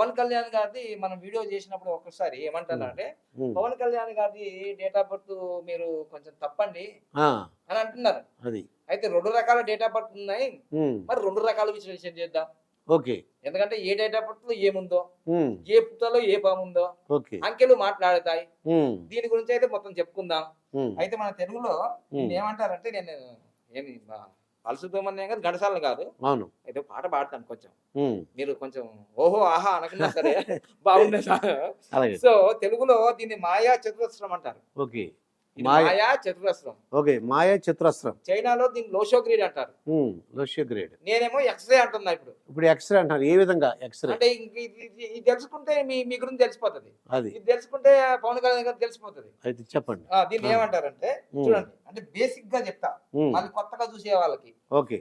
పవన్ కళ్యాణ్ గారిది మనం వీడియో చేసినప్పుడు ఒకసారి హ్మ్. ఏమంటున్నారంటే, హ్మ్. పవన్ కళ్యాణ్ గారిది డేట్ ఆఫ్ బర్త్ మీరు కొంచెం తప్పండి ఆ! అని అంటున్నారు. అది. అయితే 2 రకాల డేట్ ఆఫ్ బర్త్ ఉన్నాయి. హ్మ్. మరి 2 రకాల విశ్లేషణ చేద్దాం. ఓకే. ఎందుకంటే ఏ డేట్ ఆఫ్ బర్త్‌లో ఏముందో, హ్మ్. ఏ పుటలో ఏ పాముందో, ఓకే. అంకెలు మాట్లాడతాయి. హ్మ్. దీని గురించి అయితే మొత్తం చెప్పుకుందాం. హ్మ్. అయితే మన తెలుగులో హ్మ్. దీన్నేమంటారంటే నేను ఏమి బాలసుబ్రహ్మణ్యం గారు ఘంటసాల గాదు. అవును. అయితే పాట పాడతాను కొంచెం. హ్మ్. మీరు కొంచెం ఓహో! ఆహా! అనకున్నా సరే బాగుండేది. అలాగే. సో, తెలుగులో దీన్ని మాయా చతురస్రం అంటారు. ఓకే. ఇది మాయ మాయా చతురస్రం. ఓకే. మాయా చతురస్రం. చైనాలో దీన్ని లోషోగ్రీడ్ అంటారు. లూషియో గ్రేడ్. నేనేమో ఎక్స్‌రే అంటున్నా ఇప్పుడు. ఇప్పుడు ఎక్స్‌రే అంటున్నారు. ఏ విధంగా ఎక్స్‌రే? అంటే ఇంక ఇది తెలుసుకుంటే మీ మీ గురించి తెలిసిపోతది. అది. ఇది తెలుసుకుంటే పవన్ కళ్యాణ్ గారికి తెలిసిపోతది. అయితే చెప్పండి. దీన్ని ఆ! ఏమంటారంటే హ్మ్. చూడండి. అంటే బేసిక్‌గా చెప్తా. హ్మ్. మళ్ళీ కొత్తగా చూసే వాళ్ళకి. ఓకే.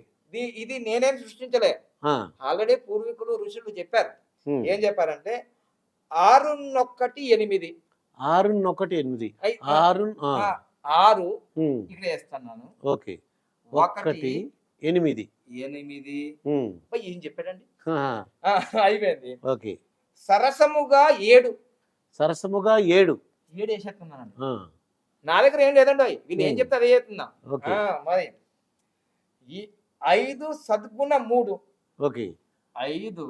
ఇది నేనేం సృష్టించలే. ఆ! ఆల్రెడీ పూర్వీకులు, ఋషులు చెప్పారు. హ్మ్. ఏం చెప్పారంటే 6 8 6, 1, 8. అయి ఆ! 6 ఆ! ఆ! 6 హ్మ్. ఇక్కడ ఏస్తున్నాను. ఓకే. 1 1, 8. 8 హ్మ్. అబ్బా! ఏం చెప్పాడండి? ఆహా! ఆ! అయిపోయింది. ఓకే. సరసముగా 7 సరసముగా 7. 7 ఏసేస్తున్నానండి. ఆ! నా దగ్గర ఏం లేదండోయ్! వీళ్ళు ఏం హ్మ్. చెప్తే అదే చేస్తున్నా. ఓకే. మరి ఈ 5 సద్గుణ 3 ఓకే. 5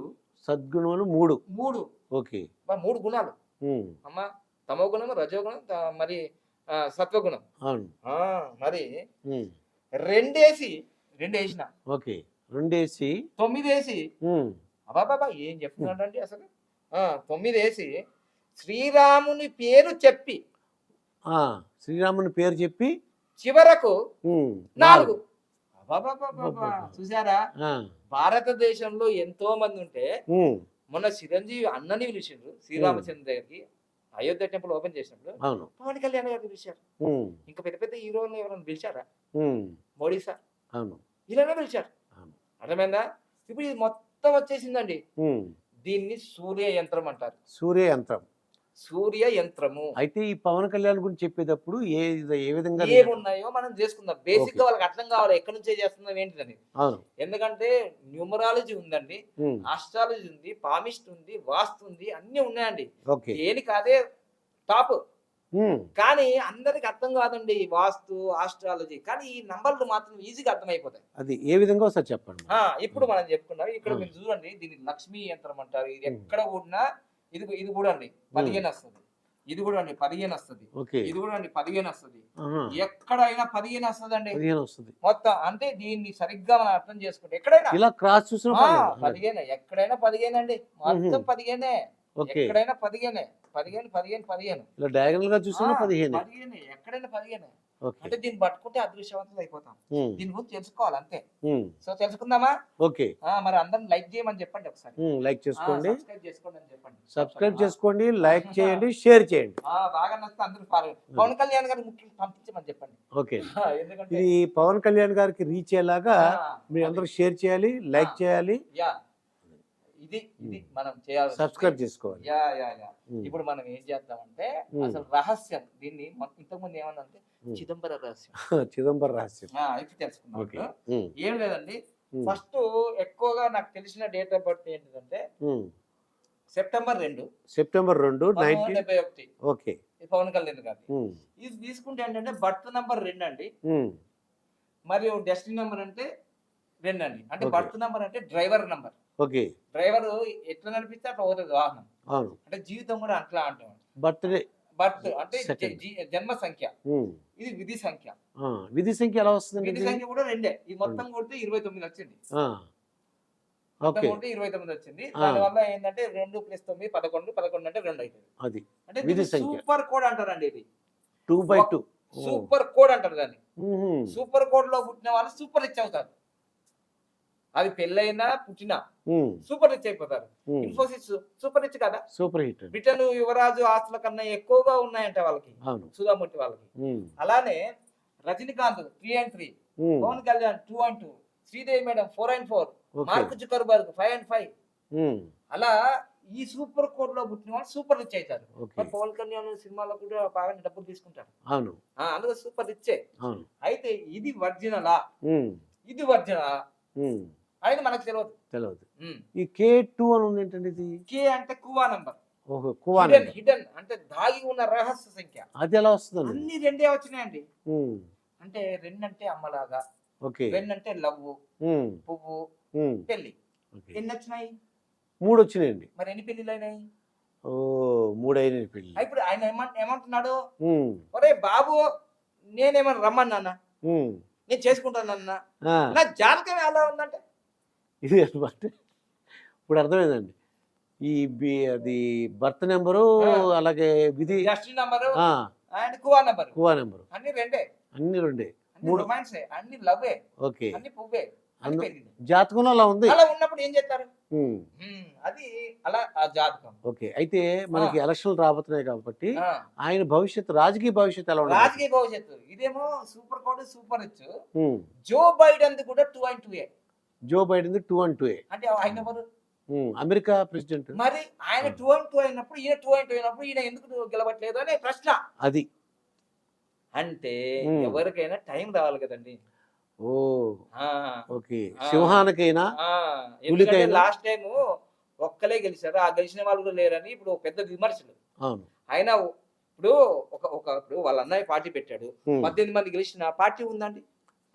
సద్గుణములు 3. 3 ఓకే. 3 గుణాలు. హ్మ్. అమ్మ తమో గుణం, రజో గుణం, మరి సత్వగుణం. అవును. ఆ! మరి హ్మ్. 2 ఏసిన. ఓకే. 2 9 హ్మ్. అబ్బబ్బబ్బా! ఏం హ్మ్. చెప్తున్నాడండి అసలు. 9 శ్రీరాముని పేరు చెప్పి ఆ! శ్రీరాముని పేరు చెప్పి చివరకు హ్మ్. 4 4. అబ్బబ్బబ్బబ్బా! అబ్బబ్బబ్బా! చూసారా? ఆ! భారతదేశంలో ఎంతో మంది ఉంటే హ్మ్. మొన్న చిరంజీవి అన్నని పిలిచిండ్రు హ్మ్. శ్రీరామచంద్ర దగ్గరికి. అయోధ్య టెంపుల్ ఓపెన్ చేసినప్పుడు. అవును. పవన్ కళ్యాణ్ గారిని పిలిచారు. హ్మ్. ఇంకా పెద్ద పెద్ద హీరోలని ఎవరైనా పిలిచారా? హ్మ్. మోడీ సార్ అవును. ఈళ్ళనే పిలిచారు. అవును. అర్థమైందా? ఇప్పుడు ఇది మొత్తం వచ్చేసిందండి. హ్మ్. దీన్ని సూర్య యంత్రం అంటారు. సూర్య యంత్రం. సూర్య యంత్రము. అయితే ఈ పవన్ కళ్యాణ్ గురించి చెప్పేటప్పుడు ఏ విధంగా ఏమున్నాయో మనం చేసుకుందాం. ఓకే. బేసిక్‌గా వాళ్ళకి అర్థం కావాలి. ఎక్కడి నుంచే చేస్తున్నాం ఏంటిదని. అవును. ఎందుకంటే న్యూమరాలజీ ఉందండి. హ్మ్. ఆస్ట్రాలజీ ఉంది. పామిస్ట్ ఉంది. వాస్తు ఉంది. అన్నీ ఉన్నాయండి. ఓకే. దేనికి అదే టాప్. హ్మ్. కానీ అందరికి అర్థం కాదండి ఈ వాస్తు, ఆస్ట్రాలజీ. కానీ ఈ నంబర్‌లు మాత్రం ఈజీగా అర్థమైపోతాయి. అది ఏ విధంగా ఒకసారి చెప్పండి మరి? ఇప్పుడు మనం చెప్పుకున్నాం. ఇక్కడ ఆ! మీరు చూడండి దీన్ని లక్ష్మీ యంత్రం అంటారు. ఇది హ్మ్. ఎక్కడ కొట్టినా ఇది కూడా అండి హ్మ్. 15 వస్తది. ఇది కూడా అండి 15 వస్తది. ఓకే. ఇది కూడా అండి 15 వస్తది. ఆహా! ఎక్కడైనా 15 వస్తదండి. 15 వస్తది. మొత్తం అంటే దీన్ని సరిగ్గా మనం అర్థం చేసుకుంటే ఎక్కడైనా ఇలా క్రాస్ చూసినా పర్లేదు. 15 ఎక్కడైనా 15 అండి. హుహు. మొత్తం 15 ఓకే. ఎక్కడైనా 15 15, 15, 15 ఇలా డయాగనల్‌గా చూసినా 15. 15 ఎక్కడైనా 15 ఓకే. అంటే దీన్ని పట్టుకుంటే అదృష్టవంతులు అయిపోతాం. హ్మ్. దీని గురించి తెలుసుకోవాలి అంతే. హ్మ్. సో తెలుసుకుందామా? ఓకే. మరి అందరిని లైక్ చేయమని చెప్పండి ఒకసారి. లైక్ చేసుకోండి. సబ్స్క్రైబ్ చేసుకోండి అని చెప్పండి. సబ్స్క్రైబ్ ఆ! చేసుకోండి, లైక్ చేయండి, షేర్ చేయండి. బాగా నచ్చితే అందరూ ఫాలో పవన్ కళ్యాణ్ గారికి ముఖ్యంగా పంపించమని చెప్పండి. ఓకే. ఎందుకంటే ఇది పవన్ కళ్యాణ్ గారికి రీచ్ అయ్యేలాగా ఆ! అది. మీరందరూ షేర్ చేయాలి, ఆ! లైక్ చేయాలి. యాహ్! ఇది హ్మ్. మనం చేయాల్సింది. సబ్స్క్రైబ్ చేసుకోవాలి. యాహ్! హ్మ్. ఇప్పుడు మనం ఏం చేద్దామంటే హ్మ్. అసలు రహస్యం దీన్ని ఇంతకుముందు ఏమన్నంటే హ్మ్. చిదంబర రహస్యం. చిదంబర రహస్యం. ఇప్పుడు తెలుసుకుందాం ఓకే. ఇప్పుడు. హ్మ్. ఏం లేదండి. హ్మ్. ఫస్ట్ ఎక్కువగా నాకు తెలిసిన డేట్ ఆఫ్ బర్త్ ఏంటిదంటే హ్మ్. September 2, September 2, 1971 okay. ఇది పవన్ కళ్యాణ్ గారిది. హ్మ్. ఇది తీసుకుంటే ఏంటంటే బర్త్ నంబర్ 2 అండి. హ్మ్. మరియు డెస్టినీ నంబర్ అంటే 2 అండి. అంటే ఓకే. బర్త్ నంబర్ అంటే డ్రైవర్ నంబర్. ఓకే. డ్రైవరు ఎట్లా నడిపిస్తే అట్లా పోతది వాహనం. అవును. అంటే జీవితం కూడా అట్లా అంటాం. బర్త్‌డే బర్త్ అంటే సెకండ్. జన్మ సంఖ్య. హ్మ్. ఇది విధి సంఖ్య. ఆ! విధి సంఖ్య ఎలా వస్తుందండి విధి ఇది? సంఖ్య కూడా 2 ఇది 2. మొత్తం కొడితే 29 వచ్చింది. ఆ! మొత్తం ఓకే. కొడితే 29 వచ్చింది. ఆ! దానివల్ల ఏంటంటే 2 + 9 11, 11 అంటే 2 అయితది. అది. అంటే విధి దీన్ని సంఖ్య. సూపర్ కోడ్ అంటారండి ఇది. 2/2. ఓహ్! సూపర్ కోడ్ అంటారు దాన్ని. హుహు. సూపర్ కోడ్‌లో పుట్టిన వాళ్ళు సూపర్ రిచ్ అవుతారు. అది పెళ్లైనా, పుట్టినా హ్మ్. సూపర్ రిచ్ అయిపోతారు. హ్మ్. ఇన్ఫోసిస్ సూపర్ రిచ్ కదా! సూపర్ హిట్ అండి. బ్రిటన్ యువరాజు ఆస్తుల కన్నా ఎక్కువగా ఉన్నాయంట వాళ్ళకి. అవును. సుధామూర్తి వాళ్ళకి. హ్మ్. అలానే రజనీకాంత్ 3/3, హ్మ్. Pawan Kalyan 2/2, Sridevi madam 4/4, okay. Mark Zuckerberg 5/5 హ్మ్. అలా ఈ సూపర్ కోడ్‌లో పుట్టిన వాళ్ళు సూపర్ రిచ్ అయితారు. ఓకే. మరి పవన్ కళ్యాణ్ సినిమాలో కూడా బాగానే డబ్బులు తీసుకుంటారు. అవును. అందులో సూపర్ రిచ్చే. అవును. అయితే ఇది ఒరిజినలా? హ్మ్. ఇది ఒరిజినలా? హ్మ్. అనేది మనకు తెలవదు. తెలవదు. ఈ K2 అని ఉంది ఏంటండి ఇది? కే అంటే కువా నంబర్. ఓహో, కువా హిడెన్ నెంబర్. హిడెన్ అంటే దాగి ఉన్న రహస్య సంఖ్య. అది ఎలా వస్తుందండి? అన్ని రెండే వచ్చినాయండి. ఉమ్, అంటే రెండంటే అమ్మలాగా, ఓకే. వెన్నంటే లవ్వు, ఉమ్, పువ్వు, ఉమ్, పెళ్లి. ఓకే. ఎన్ని వచ్చినాయి? 3 వచ్చినాయండి. మరి ఎన్ని పెళ్లిళ్ళు అయినాయి? ఓ, 3 అయినాయి పెళ్ళి. ఇప్పుడు ఆయన ఏమంటున్నాడు? ఉమ్, ఒరే బాబు, నేనేమన్నా రమ్మన్నానా? ఉమ్, నేను చేసుకుంటానన్నా? ఆ, నా జాతకం ఎలా ఉందంటే ఇది అనమాట. ఇప్పుడు అర్థమైందండి. ఈ అది బర్త్ నెంబరు, ఆ. అలాగే విధి, జస్టిన్ నంబరు ఆ, and Kuan number Kuan number, అన్ని రెండే. అన్ని రెండే. అన్ని 3. రొమాన్సే, అన్ని లవ్వే, ఓకే. అన్ని పువ్వే, అన్ని పెరిగింది. జాతకంలో అలా ఉంది. అలా ఉన్నప్పుడు ఏం చేస్తారు? ఉమ్, అది అలా ఆ జాతకం. ఓకే. అయితే మనకి ఎలక్షన్లు రాబోతున్నాయి కాబట్టి ఆ, ఆయన భవిష్యత్తు, రాజకీయ భవిష్యత్తు ఎలా ఉండదు? రాజకీయ భవిష్యత్తు ఇదేమో సూపర్ కోడ్ సూపర్ రిచ్. ఉమ్, జో బైడెన్ కూడా 2 జో బైడెన్ 2-2. అంటే ఆయన ఎవరు? America president. మరి ఆయన 2 అయినప్పుడు ఈయన 2 అయినప్పుడు ఈయన ఎందుకు గెలవట్లేదు అనే ప్రశ్న. అది. అంటే ఉమ్. ఎవరికైనా టైం రావాలి కదండి. ఓ, ఆ, ఓకే. ఆ. సింహానికైనా ఆ, ఎందుకంటే పులికైనా? లాస్ట్ టైం ఒక్కలే గెలిచారు, ఆ గెలిచిన వాళ్ళు కూడా లేరని ఇప్పుడు పెద్ద విమర్శలు. అవును. ఆయన ఇప్పుడు ఇప్పుడు వాళ్ళ అన్నయ్య పార్టీ పెట్టాడు, ఉమ్. 18 మంది గెలిచిన పార్టీ ఉందండి.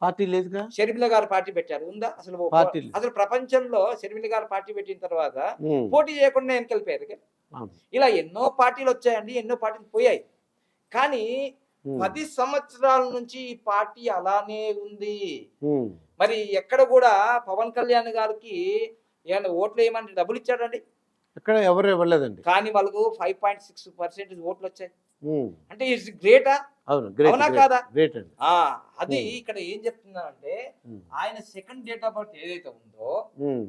పార్టీ లేదుగా. షర్మిల గారు పార్టీ పెట్టారు, ఉందా అసలు? పార్టీ లేదు. అసలు ప్రపంచంలో షర్మిల గారు పార్టీ పెట్టిన తర్వాత ఉమ్, పోటీ చేయకుండా ఎన్నికలిపోయారు. అవును. ఇలా ఎన్నో పార్టీలు వచ్చాయండి, ఎన్నో పార్టీలు పోయాయి. కానీ ఉమ్, 10 సంవత్సరాల నుంచి ఈ పార్టీ అలానే ఉంది. ఉమ్, మరి ఎక్కడ కూడా పవన్ కళ్యాణ్ గారికి ఏమైనా ఓట్లు వేయమని డబ్బులు ఇచ్చాడండి? ఎక్కడ ఎవరు ఇవ్వలేదండి. కానీ వాళ్ళకు 5.6% ఓట్లు వచ్చాయి. ఉమ్, అంటే ఇట్స్ గ్రేటా? అవును, గ్రేట్. అవునా కాదా? గ్రేట్ అండి. అది ఉమ్. ఇక్కడ ఏం చెప్తున్నానంటే, ఉమ్, ఆయన సెకండ్ డేట్ ఆఫ్ బర్త్ ఏదైతే ఉందో ఉమ్,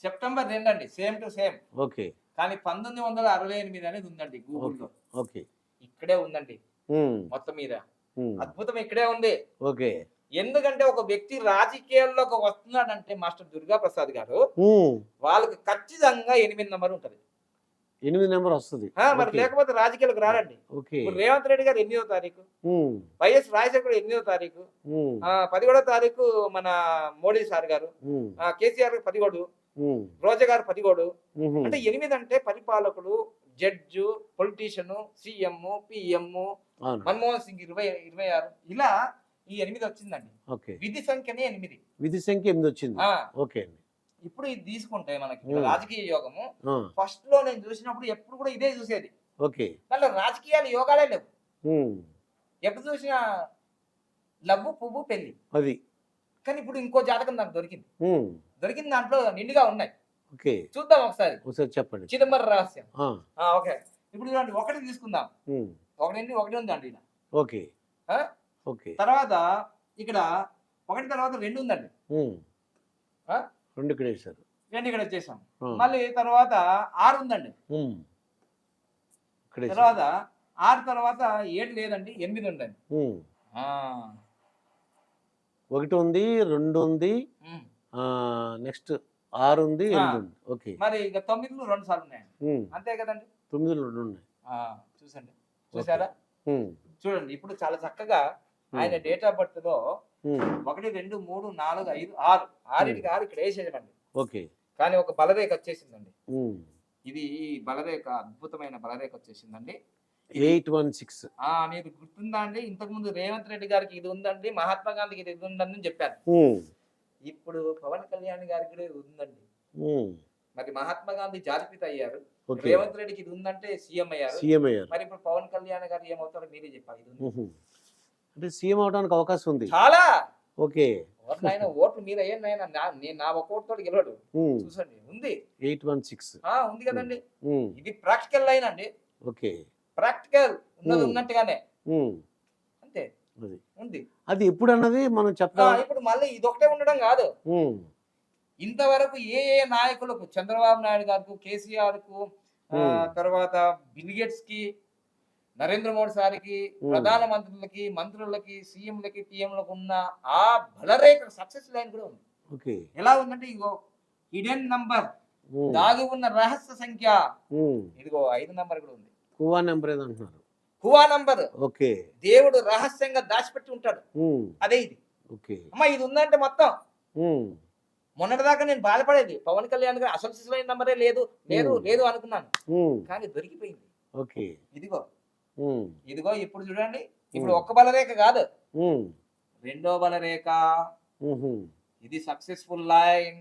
సెప్టెంబర్ 2 అండి, సేమ్ టు సేమ్. ఓకే. కానీ 1968 అనేది ఉందండి గూగుల్లో. ఓకే. ఇక్కడే ఉందండి ఉమ్, మొత్తం మీద. ఉమ్, అద్భుతం ఇక్కడే ఉంది. ఓకే. ఎందుకంటే ఒక వ్యక్తి రాజకీయాల్లోకి వస్తున్నాడంటే మాస్టర్ దుర్గా ప్రసాద్ గారు, ఉమ్, వాళ్ళకి ఖచ్చితంగా 8 నెంబర్ ఉంటది. 8 నెంబర్ వస్తుంది. మరి ఓకే. లేకపోతే రాజకీయాలకు రారండి. ఓకే. ఇప్పుడు రేవంత్ రెడ్డి గారు 8వ తారీఖు, ఉమ్, వైఎస్ రాజశేఖర్ 8వ తారీఖు, ఉమ్, 11వ తారీఖు మన మోడీ సార్ గారు, ఉమ్, కేసీఆర్ 17, ఉమ్, రోజా గారు 17. ఉహుం. అంటే 8 అంటే పరిపాలకుడు, జడ్జు, పొలిటీషియన్, సీఎం, పిఎం, అవును. మన్మోహన్ సింగ్ 26. ఇలా ఈ 8 వచ్చిందండి. ఓకే. విధి సంఖ్యనే 8. విధి సంఖ్య 8 వచ్చింది. ఆ, ఓకే అండి. ఇప్పుడు ఇది తీసుకుంటే మనకి ఉమ్. రాజకీయ యోగము ఆ, ఫస్ట్ లో నేను చూసినప్పుడు ఎప్పుడు కూడా ఇదే చూసేది. ఓకే. దాంట్లో రాజకీయాలు యోగాలే లేవు. ఉమ్, ఎప్పుడు చూసినా లవ్వు, పువ్వు, పెళ్లి. అది. కానీ ఇప్పుడు ఇంకో జాతకం నాకు దొరికింది. ఉమ్, దొరికిన దాంట్లో నిండుగా ఉన్నాయి. ఓకే. చూద్దాం ఒకసారి. ఒకసారి చెప్పండి. చిదంబరం రహస్యం. ఆ, ఓకే. ఇప్పుడు చూడండి, 1 తీసుకుందాం. ఉమ్, 1 ఉందండి ఇలా. ఓకే. ఆ? ఓకే. తర్వాత ఇక్కడ 1 తర్వాత 2 ఉందండి. ఉమ్, ఆ? 2 ఇక్కడ వేశారు. 2 ఇక్కడ వచ్చేసాం. ఆ, మళ్ళీ తర్వాత 6 ఉందండి. ఉమ్, ఇక్కడ వేశారు. తర్వాత 6 తర్వాత 7 లేదండి, 8 ఉందండి. ఉమ్, ఆ, 1 ఉంది, 2 ఉంది, ఉమ్. నెక్స్ట్ 6 ఉంది, ఆ. 8 ఉంది. ఓకే. మరి ఇక 9లు 2 సార్లు ఉన్నాయండి. ఉమ్, అంతే కదండి. 9 2 ఉన్నాయి. చూసండి, చూసారా? ఉమ్, చూడండి, ఇప్పుడు చాలా చక్కగా ఆయన డేట్ ఆఫ్ బర్త్ లో ఉమ్, 1 2 3 4 5 6 6కి 6 ఇక్కడ వేసేయమండి. ఓకే. కానీ ఒక బలరేఖ వచ్చేసిందండి. ఉమ్, ఇది బలరేఖ, అద్భుతమైన బలరేఖ వచ్చేసిందండి. 816. మీకు గుర్తుందా అండి, ఇంతకు ముందు రేవంత్ రెడ్డి గారికి ఇది ఉందండి, మహాత్మా గాంధీకి ఇది ఉందని చెప్పాను. ఉమ్, ఇప్పుడు పవన్ కళ్యాణ్ గారికి కూడా ఇది ఉందండి. ఉమ్, మరి మహాత్మా గాంధీ జాతిపిత అయ్యారు, ఓకే. రేవంత్ రెడ్డికి ఇది ఉందంటే సీఎం అయ్యారు. సీఎం అయ్యారు. మరి ఇప్పుడు పవన్ కళ్యాణ్ గారు ఏమవుతారో మీరే చెప్పాలి. ఇది ఉంది. ఉహుం. అంటే సీఎం అవడానికి అవకాశం ఉంది. చాలా ఓకే. ఆయన ఓట్లు మీరు అయ్యాను, నేను నా ఒక ఓటుతో గెలవడు. ఉమ్, చూసండి, ఉంది. 816. ఉంది కదండి. ఉమ్, ఇది ప్రాక్టికల్ లైన్ అండి. ఓకే. ప్రాక్టికల్ ఉన్నది ఉమ్. ఉన్నట్టుగానే ఉమ్, అంతే అది. ఉంది. అది ఎప్పుడు అన్నది మనం చెప్తాం. ఇప్పుడు మళ్ళీ ఇదొకటే ఉండడం కాదు. ఉమ్, ఇంతవరకు ఏ నాయకులకు, చంద్రబాబు నాయుడు గారికి, కేసీఆర్ కు, తర్వాత బిల్గేట్స్ కి, నరేంద్ర మోడీ సార్కి, ప్రధాన మంత్రులకి, మంత్రులకి, సీఎంలకి, టీఎంలకు ఉన్న ఆ బలరేఖ సక్సెస్ లైన్ కూడా ఉంది. ఓకే. ఎలా ఉందంటే, ఇగో హిడెన్ నంబర్, ఉమ్, దాగి ఉన్న రహస్య సంఖ్య. ఉమ్, ఇదిగో 5 నంబర్ కూడా ఉంది. కువా నెంబర్ ఏదో అంటున్నారు. కువా నంబర్. ఓకే. దేవుడు రహస్యంగా దాచిపెట్టి ఉంటాడు. ఉమ్, అదే ఇది. ఓకే. అమ్మ ఇది ఉందంటే మొత్తం ఉమ్, మొన్నటిదాకా నేను బాధపడేది పవన్ కళ్యాణ్ గారు అసలు సిసలైన నంబరే లేదు లేదు ఉమ్, లేదు అనుకున్నాను. ఉమ్, కానీ దొరికిపోయింది. ఓకే. ఇదిగో ఉమ్, ఇదిగో ఇప్పుడు చూడండి. ఇప్పుడు ఉమ్, ఒక్క బలరేఖ కాదు, ఉమ్, రెండో బలరేఖ. ఉహు. ఇది సక్సెస్ఫుల్ లైన్.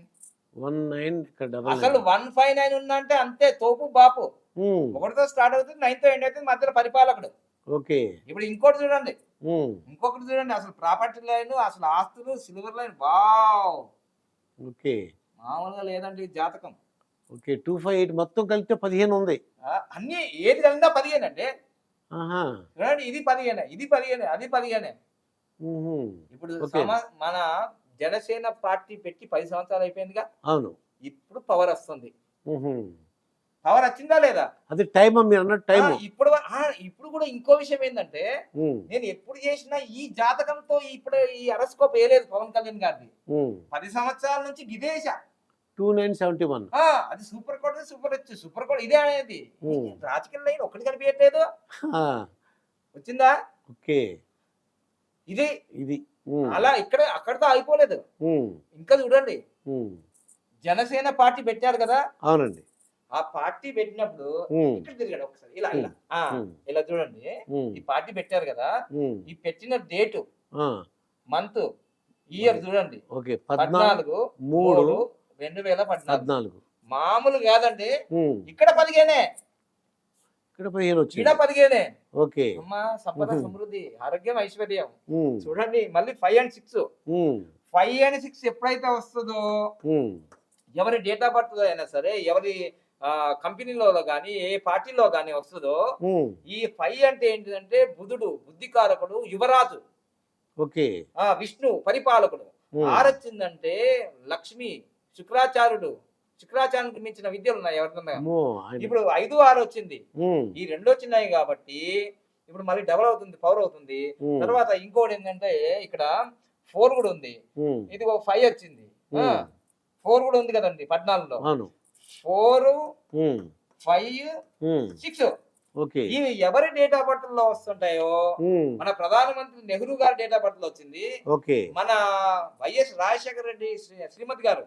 19 ఇక్కడ అసలు 99. 159 ఉందంటే అంతే తోపు బాపు. ఉమ్, ఒకటితో స్టార్ట్ అవుతుంది, 9తో ఎండ్ అవుతుంది, మధ్యలో పరిపాలకుడు. ఓకే. ఇప్పుడు ఇంకోటి చూడండి, ఉమ్, ఇంకొకటి చూడండి. అసలు ప్రాపర్టీ లైన్, అసలు ఆస్తులు, సిల్వర్ లైన్. Wow, okay. మామూలుగా లేదండి ఈ జాతకం. ఓకే 258 మొత్తం కలిపితే 15 ఉంది. అన్ని ఏది కలిందా 15 అండి. ఆహా. చూడండి, ఇది 15, ఇది 15, అది 15. ఉహు. ఇప్పుడు ఓకే. మన జనసేన పార్టీ పెట్టి 10 సంవత్సరాలు అయిపోయిందిగా. అవును. ఇప్పుడు పవర్ వస్తుంది. ఉహు. పవర్ వచ్చిందా లేదా? అది టైం మీరు అన్నట్టు ఆ, టైం. ఇప్పుడు కూడా ఇంకో విషయం ఏంటంటే, నేను ఎప్పుడు చేసినా ఈ జాతకంతో ఇప్పుడు ఈ అరస్కోప్ వేయలేదు పవన్ కళ్యాణ్ గారిది. 10 సంవత్సరాల నుంచి విదేశ 2971. అది సూపర్ కోట్, సూపర్ రిచ్, సూపర్ కోట్ ఇదే అనేది. ఉమ్. రాజకీయ లైన్ ఒకటి కనిపించట్లేదు. ఆ, వచ్చిందా? ఓకే. ఇది ఇది. ఉమ్, అలా ఇక్కడ అక్కడితో అయిపోలేదు. ఉమ్, ఇంకా చూడండి, ఉమ్, జనసేన పార్టీ పెట్టారు కదా. అవునండి. ఆ పార్టీ పెట్టినప్పుడు ఉమ్, ఇక్కడ తిరగండి ఒకసారి, ఇలా ఇలా ఉమ్, ఇలా చూడండి. ఉమ్, ఈ పార్టీ పెట్టారు కదా, ఉమ్, ఈ పెట్టిన డేటు, ఆ, మంత్, ఇయర్ చూడండి. ఓకే. 14 3 3 2014. 14. మామూలు కాదండి. ఉమ్, ఇక్కడ 15, ఇక్కడ 15 వచ్చింది. ఇక్కడ 15. ఓకే. అమ్మా, సంపద, సమృద్ధి, ఆరోగ్యం, ఐశ్వర్యం. ఉమ్, చూడండి మళ్ళీ 5 and 6. ఉమ్, 5 and 6 ఎప్పుడైతే వస్తుందో, ఉమ్, ఎవరి డేట్ ఆఫ్ బర్త్ అయినా సరే, ఎవరి కంపెనీలో కానీ ఏ పార్టీలో కానీ వస్తుందో, ఉమ్, ఈ 5 అంటే ఏంటిదంటే బుధుడు బుద్ధికారకుడు, యువరాజు, ఓకే. విష్ణు పరిపాలకుడు. ఉమ్, 6 వచ్చిందంటే లక్ష్మి, శుక్రాచార్యుడు. శుక్రాచార్యునికి మించిన విద్యలు ఉన్నాయి ఎవరికన్నా. అమ్మో, ఆయన. ఇప్పుడు 5, 6 వచ్చింది. ఉమ్, ఈ 2 వచ్చినాయి కాబట్టి ఇప్పుడు మళ్ళీ డబల్ అవుతుంది, పవర్ అవుతుంది. ఉమ్, తర్వాత ఇంకోటి ఏంటంటే ఇక్కడ 4 కూడా ఉంది. ఉమ్, ఇది 5 వచ్చింది. 4 కూడా ఉంది కదండి 14లో. అవును. 4 ఉమ్, 5 ఉమ్, 6 ఓకే. ఇవి ఎవరి డేట్ ఆఫ్ బర్త్ లో వస్తుంటాయో, ఉమ్, మన ప్రధానమంత్రి నెహ్రూ గారి డేట్ ఆఫ్ బర్త్ లో వచ్చింది. ఓకే. మన వైఎస్ రాజశేఖర రెడ్డి శ్రీమతి గారు,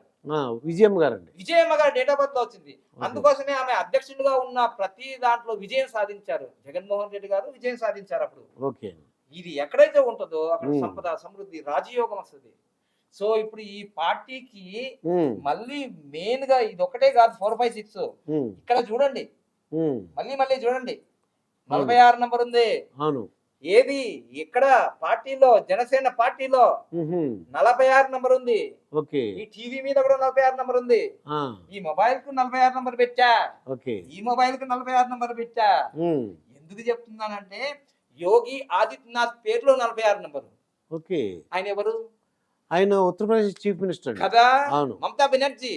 విజయమ్మ గారండి. విజయమ్మ గారి డేట్ ఆఫ్ బర్త్ లో వచ్చింది. అందుకోసమే ఆమె అధ్యక్షుడిగా ఉన్న ప్రతి దాంట్లో విజయం సాధించారు. జగన్మోహన్ రెడ్డి గారు విజయం సాధించారు అప్పుడు. ఓకే. ఇది ఎక్కడైతే ఉంటుందో అక్కడ ఉమ్. సంపద, సమృద్ధి, రాజయోగం వస్తుంది. సో ఇప్పుడు ఈ పార్టీకి ఉమ్, మళ్ళీ మెయిన్ గా ఇది ఒకటే కాదు, 4, 5, 6. ఉమ్, ఇక్కడ చూడండి, ఉమ్, మళ్ళీ చూడండి, 46 నంబర్ ఉంది. అవును. ఏది ఇక్కడ పార్టీలో, జనసేన పార్టీలో ఉహు, 46 నంబర్ ఉంది. ఓకే. ఈ టీవీ మీద కూడా 46 నంబర్ ఉంది. ఆ, ఈ మొబైల్ కు 46 నంబర్ పెట్టా, ఓకే. ఈ మొబైల్ కు 46 నంబర్ పెట్టా. ఉమ్, ఎందుకు చెప్తున్నానంటే యోగి ఆదిత్యనాథ్ పేరులో 46 నంబర్. ఓకే. ఆయన ఎవరు ఆయన ఉత్తరప్రదేశ్ చీఫ్ మినిస్టర్ అండి. కదా? అవును. Mamata Banerjee,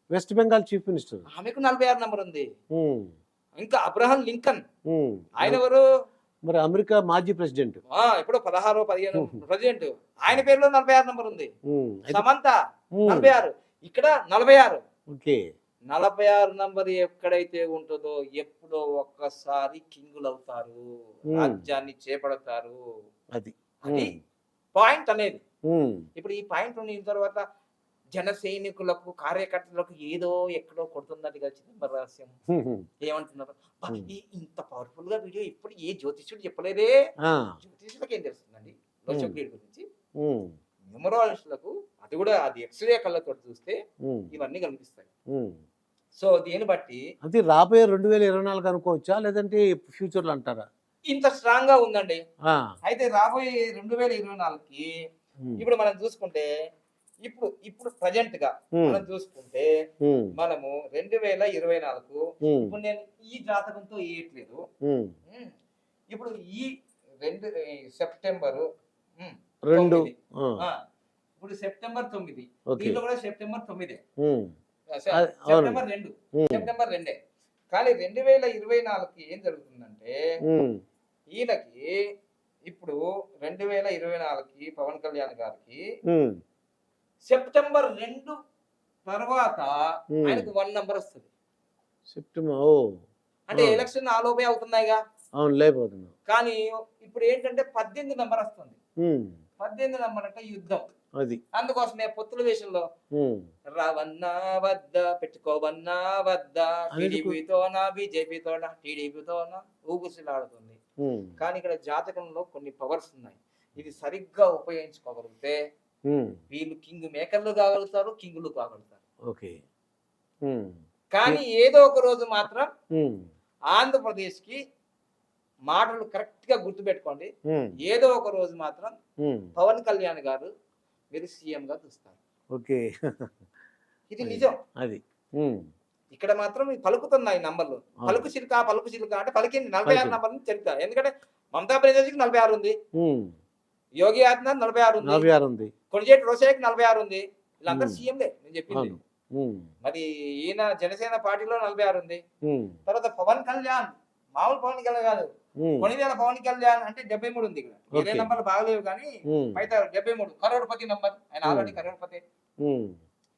west Bengal chief minister. ఆమెకు 46 నంబర్ ఉంది. ఉమ్, ఇంకా అబ్రహం లింకన్, ఉమ్, ఆయన ఎవరు? మరి అమెరికా మాజీ ప్రెసిడెంట్. ఇప్పుడు 16, 15 ప్రెసిడెంట్. ఆయన పేరులో 46 నంబర్ ఉంది. ఉమ్, అయితే- సమంత ఉమ్, 46, ఇక్కడ 46. ఓకే. 46 నంబర్ ఎక్కడైతే ఉంటుందో ఎప్పుడో ఒక్కసారి కింగులు అవుతారు, రాజ్యాన్ని చేపడతారు. అది అది పాయింట్ అనేది. ఉమ్, ఇప్పుడు ఈ పాయింట్ ఉన్న తర్వాత జన సైనికులకు, కార్యకర్తలకు ఏదో ఎక్కడో కొడుతున్నట్టుగా చిదంబర రహస్యం. ఉమ్, ఏమంటున్నారు? ఇంత పవర్ఫుల్ గా వీడియో ఇప్పుడు ఏ జ్యోతిష్యుడు చెప్పలేదే. ఆ, జ్యోతిష్యులకు ఏం తెలుస్తుందండి లోచక్రీడ్ గురించి? ఉమ్, న్యూమరాలజిస్టులకు అది కూడా అది ఎక్స్రే కళ్ళతో చూస్తే ఉమ్, ఇవన్నీ కనిపిస్తాయి. ఉమ్. సో దీన్ని బట్టి అది రాబోయే 2024 అనుకోవచ్చా, లేదంటే ఫ్యూచర్ లో అంటారా? ఇంత స్ట్రాంగ్ గా ఉందండి. ఆ, అయితే రాబోయే 2024కి ఉమ్, ఇప్పుడు మనం చూసుకుంటే, ఇప్పుడు ప్రజెంట్ గా ఉమ్, మనం చూసుకుంటే, ఉమ్, మనము 2024 ఉమ్, ఇప్పుడు నేను ఈ జాతకంతో వేయట్లేదు. ఉమ్, ఇప్పుడు ఈ సెప్టెంబరు 2. 9. ఇప్పుడు సెప్టెంబర్ 9, ఓకే. దీంట్లో కూడా సెప్టెంబర్ 9, ఉమ్, సెప్టెంబర్ 2, ఉమ్, సెప్టెంబర్ 2. కానీ 2024కి ఏం జరుగుతుందంటే, ఉమ్, ఈయనకి ఇప్పుడు 2024కి పవన్ కళ్యాణ్ గారికి ఉమ్, సెప్టెంబర్ 2 తర్వాత ఉమ్. ఆయనకు 1 నంబర్ వస్తుంది. సెప్టెంబర్. ఓ, అంటే ఆ. ఎలక్షన్ ఆలోపే అవుతున్నాయిగా. అవును, లేకపోతున్నాం. కానీ ఇప్పుడు ఏంటంటే 18 నంబర్ వస్తుంది. ఉమ్, 18 నంబర్ అంటే యుద్ధం. అది అందుకోసమే పొత్తుల విషయంలో ఉమ్. రవన్నా వద్ద పెట్టుకోవన్నా వద్ద అందుకు- టీడీపీతోనా బీజేపీతోనా టీడీపీతోనా ఊగుసిలాడుతుంది. ఉమ్. కానీ ఇక్కడ జాతకంలో కొన్ని పవర్స్ ఉన్నాయి. ఇది సరిగ్గా ఉపయోగించుకోగలిగితే ఉమ్. వీళ్ళు కింగ్ మేకర్లు కాగలుగుతారు, కింగులు కాగలుగుతారు. ఓకే. ఉమ్. కానీ ఏదో ఒక రోజు మాత్రం ఉమ్. ఆంధ్రప్రదేశ్ కి మాటలు కరెక్ట్ గా గుర్తుపెట్టుకోండి. ఉమ్. ఏదో ఒక రోజు మాత్రం ఉమ్. పవన్ కళ్యాణ్ గారు మీరు సీఎం గా చూస్తారు. ఓకే. ఇది నిజం. అది ఉమ్. ఇక్కడ మాత్రం ఈ పలుకుతున్నాయి నంబర్లు. పలుకు చిలుక అంటే పలికింది 46 నంబర్ నుంచి చెప్తా. ఎందుకంటే మమతా బెనర్జీకి 46 ఉంది, ఉమ్. యోగి ఆదిత్యనాథ్ 46 ఉంది, 46 ఉంది. కొణిజేటి రోషయ్యకి 46 ఉంది. వీళ్ళందరూ సీఎంలే నేను చెప్పింది. అవును. ఉమ్. మరి ఈయన జనసేన పార్టీలో 46 ఉంది. ఉమ్. తర్వాత పవన్ కళ్యాణ్ మామూలు పవన్ కళ్యాణ్ కాదు, ఉమ్. కొణిదేల పవన్ కళ్యాణ్ అంటే 73 ఉంది. ఇక్కడ వేరే ఓకే. నంబర్లు బాగలేవు కానీ ఉమ్. అయితే 73 కరోడ్పతి నంబర్, ఆయన ఆల్రెడీ కరోడ్పతి. ఉమ్.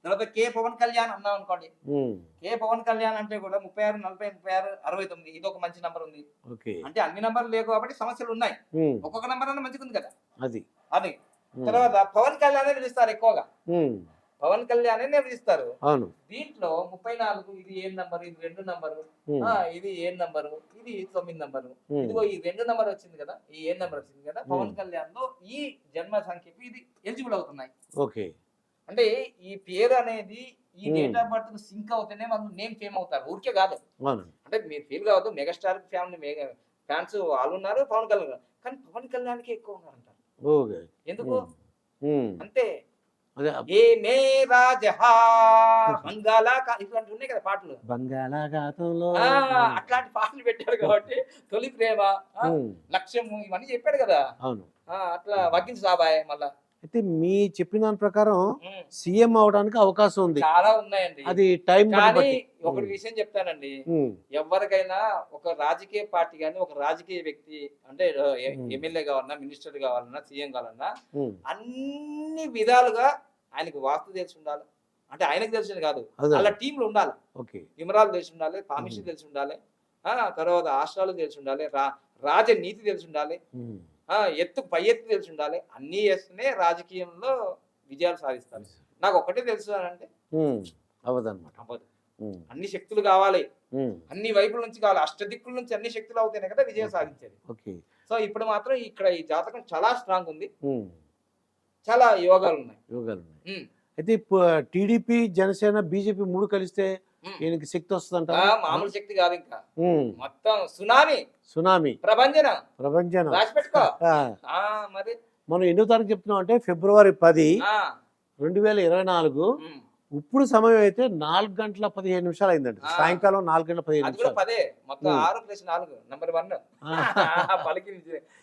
తర్వాత కే పవన్ కళ్యాణ్ అన్నాం అనుకోండి, ఉమ్. కే పవన్ కళ్యాణ్ అంటే కూడా 36, 40, 36, 69 ఇది ఒక మంచి నంబర్ ఉంది. ఓకే. అంటే అన్ని నంబర్లు లేవు కాబట్టి సమస్యలు ఉన్నాయి. ఉమ్. ఒక్కొక్క నంబర్ అన్న మంచిగా ఉంది కదా అది అది. ఉమ్. తర్వాత పవన్ కళ్యాణ్ పిలుస్తారు ఎక్కువగా, ఉమ్. పవన్ కళ్యాణ్ పిలుస్తారు. అవును. దీంట్లో 34 ఇది ఏ నంబర్, ఇది 2 నంబరు, ఉమ్. ఇది ఏ నంబరు, ఇది 9 నంబరు, ఉమ్. ఇదిగో ఈ 2 నంబర్ వచ్చింది కదా, ఈ ఏ నంబర్ వచ్చింది కదా. పవన్ కళ్యాణ్ లో ఈ జన్మ సంఖ్యకు ఇది ఎలిజిబుల్ అవుతున్నాయి. ఓకే. అంటే ఈ పేరు అనేది ఈ ఉమ్. డేట్ ఆఫ్ బర్త్ సింక్ అవుతేనే వాళ్ళు నేమ్ ఫేమ్ అవుతారు, ఊరికే కాదు. అవును. అంటే మీరు ఫీల్ కావద్దు, మెగాస్టార్ ఫ్యామిలీ ఫ్యాన్స్ వాళ్ళు ఉన్నారు, పవన్ కళ్యాణ్ ఉన్నారు. కానీ పవన్ కళ్యాణ్కి ఎక్కువ ఉన్నారు అంటారు. ఓకే. ఎందుకు ఉమ్. అంటే అదే ఏ మేరా జహా బంగాళా ఇట్లాంటివి ఉన్నాయి కదా పాటలు, బంగాళాఖాతంలో అట్లాంటి పాటలు పెట్టారు కాబట్టి తొలి ప్రేమ, ఉమ్. లక్ష్యము ఇవన్నీ చెప్పాడు కదా. అవును. అట్లా వకీల్ సాబాయ్ మళ్ళా అయితే మీ చెప్పిన దాని ప్రకారం సీఎం అవడానికి అవకాశం ఉంది, చాలా ఉన్నాయండి. అది టైం కానీ ఒకటి విషయం చెప్తానండి, ఉమ్. ఎవరికైనా ఒక రాజకీయ పార్టీ కానీ ఒక రాజకీయ వ్యక్తి అంటే ఎమ్మెల్యే కావాలన్నా, మినిస్టర్ కావాలన్నా, సీఎం కావాలన్నా ఉమ్. అన్ని విధాలుగా ఆయనకు వాస్తు తెలిసి ఉండాలి. అంటే ఆయనకు తెలిసింది కాదు, అదే. అలా టీంలు ఉండాలి. ఓకే. విమరాలు తెలిసి ఉండాలి, పామిషన్ తెలిసి ఉండాలి, తర్వాత ఆశ్రాలు తెలిసి ఉండాలి, రాజనీతి తెలిసి ఉండాలి, ఉమ్. పై ఎత్తు తెలిసి ఉండాలి. అన్ని చేస్తేనే రాజకీయంలో విజయాలు సాధిస్తారు. నాకు ఒకటే తెలుసు అని అంటే ఉమ్. అవ్వదన్నమాట. అవ్వదు. ఉమ్. అన్ని శక్తులు కావాలి, ఉమ్. అన్ని వైపుల నుంచి కావాలి, అష్టదిక్కుల నుంచి అన్ని శక్తులు అవుతాయి కదా విజయం సాధించేది. ఓకే. సో ఇప్పుడు మాత్రం ఇక్కడ ఈ జాతకం చాలా స్ట్రాంగ్ ఉంది, ఉమ్. చాలా యోగాలు ఉన్నాయి. యోగాలు ఉన్నాయి. ఉమ్. అయితే టీడీపీ, జనసేన, బీజేపీ 3 కలిస్తే ఉమ్. ఈయనకి శక్తి వస్తుందంట. మామూలు శక్తి కాదు, ఇంకా మొత్తం సునామీ సునామీ ప్రభంజనం ప్రభంజనం. రాసి పెట్టుకో. ఆ. మరి మనం ఎన్నో తారీఖు చెప్తున్నాం అంటే ఫిబ్రవరి 10, ఆ, 2024. ఉమ్. ఇప్పుడు సమయం అయితే 4:15 అయిందండి. ఆ. సాయంకాలం 4:15 అది కూడా 10 మొత్తం ఉమ్. 6+4 నంబర్ 1 ఆ. పలికి.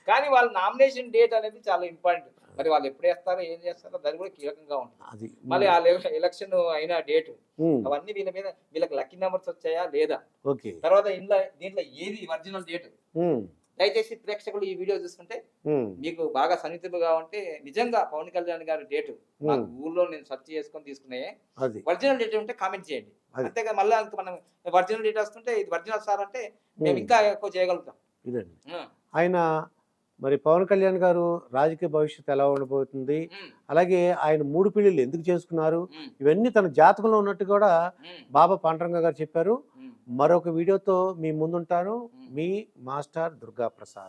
కానీ వాళ్ళ నామినేషన్ డేట్ అనేది చాలా ఇంపార్టెంట్. మరి వాళ్ళు ఎప్పుడు వేస్తారో ఏం చేస్తారో దాని కూడా కీలకంగా ఉంటుంది. అది మళ్ళీ ఆ ఎలక్షన్ అయిన డేట్ ఉమ్. అవన్నీ వీళ్ళకి లక్కీ నెంబర్స్ వచ్చాయా లేదా, ఓకే. తర్వాత దీంట్లో ఏది ఒరిజినల్ డేట్. ఉమ్. దయచేసి ప్రేక్షకులు ఈ వీడియో చూస్తుంటే ఉమ్. మీకు బాగా సన్నిహితులుగా ఉంటే నిజంగా పవన్ కళ్యాణ్ గారి డేట్ నాకు ఊళ్ళో నేను సెర్చ్ చేసుకొని తీసుకున్నాయే అది ఒరిజినల్ డేట్ ఉంటే కామెంట్ చేయండి. అది. అంతేగా మళ్ళీ ఇంకా మనం ఒరిజినల్ డేట్ వస్తుంటే ఇది ఒరిజినల్ సార్ అంటే మేము ఇంకా ఎక్కువ చేయగలుగుతాం. ఇదండి. ఉమ్, ఆయన మరి పవన్ కళ్యాణ్ గారు రాజకీయ భవిష్యత్తు ఎలా ఉండబోతుంది, ఉమ్, అలాగే ఆయన 3 పెళ్లిళ్ళు ఎందుకు చేసుకున్నారు, ఉమ్, ఇవన్నీ తన జాతకంలో ఉన్నట్టు కూడా ఉమ్, బాబా పాండురంగ గారు చెప్పారు. ఉమ్. మరొక వీడియోతో మీ ముందుంటాను. మీ మాస్టర్ దుర్గా ప్రసాద్.